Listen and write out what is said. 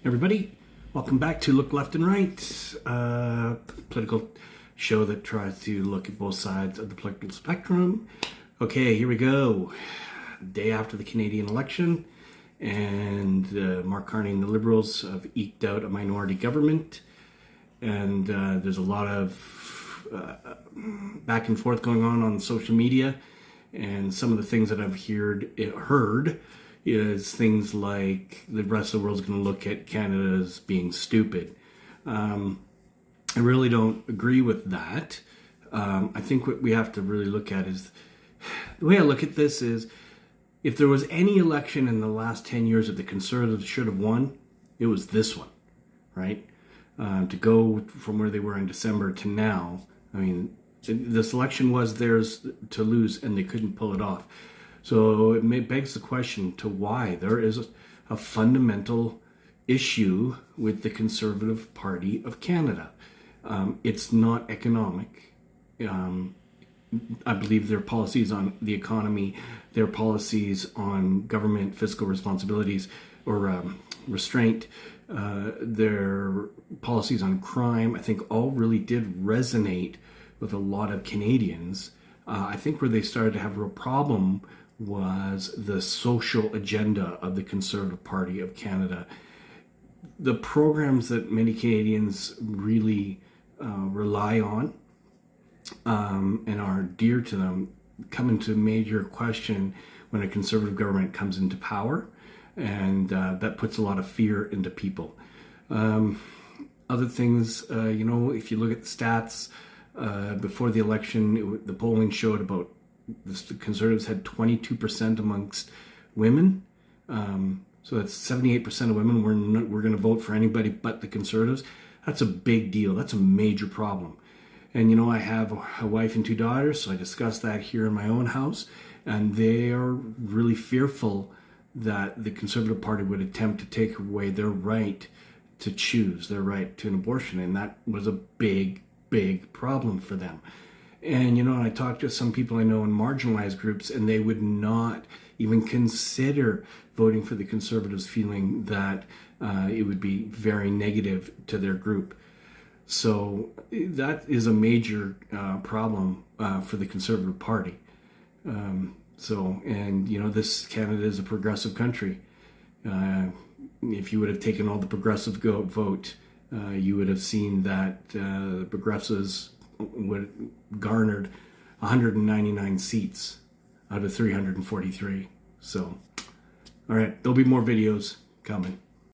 Everybody, welcome back to Look Left and Right, political show that tries to look at both sides of the political spectrum. Okay, here we go. Day after the Canadian election, and Mark Carney and the Liberals have eked out a minority government, and there's a lot of back and forth going on social media, and some of the things that I've heard is things like the rest of the world's going to look at Canada as being stupid. I really don't agree with that. I think what we have to really look at is, the way I look at this is, if there was any election in the last 10 years that the Conservatives should have won, it was this one, right? To go from where they were in December to now, I mean, this election was theirs to lose and they couldn't pull it off. So it begs the question to why there is a fundamental issue with the Conservative Party of Canada. It's not economic. I believe their policies on the economy, their policies on government fiscal responsibilities or restraint, their policies on crime, I think all really did resonate with a lot of Canadians. I think where they started to have a real problem was the social agenda of the Conservative Party of Canada. The programs that many Canadians really rely on and are dear to them come into major question when a Conservative government comes into power, and that puts a lot of fear into people. Other things, if you look at the stats, before the election, the polling showed about the Conservatives had 22% amongst women. So that's 78% of women were going to vote for anybody but the Conservatives. That's a big deal. That's a major problem. And, I have a wife and two daughters, so I discussed that here in my own house. And they are really fearful that the Conservative Party would attempt to take away their right to choose, their right to an abortion. And that was a big, big problem for them. And, I talked to some people I know in marginalized groups, and they would not even consider voting for the Conservatives, feeling that it would be very negative to their group. So that is a major problem for the Conservative Party. This Canada is a progressive country. If you would have taken all the progressive vote, you would have seen that the progressives would garnered 199 seats out of 343. So, all right, there'll be more videos coming.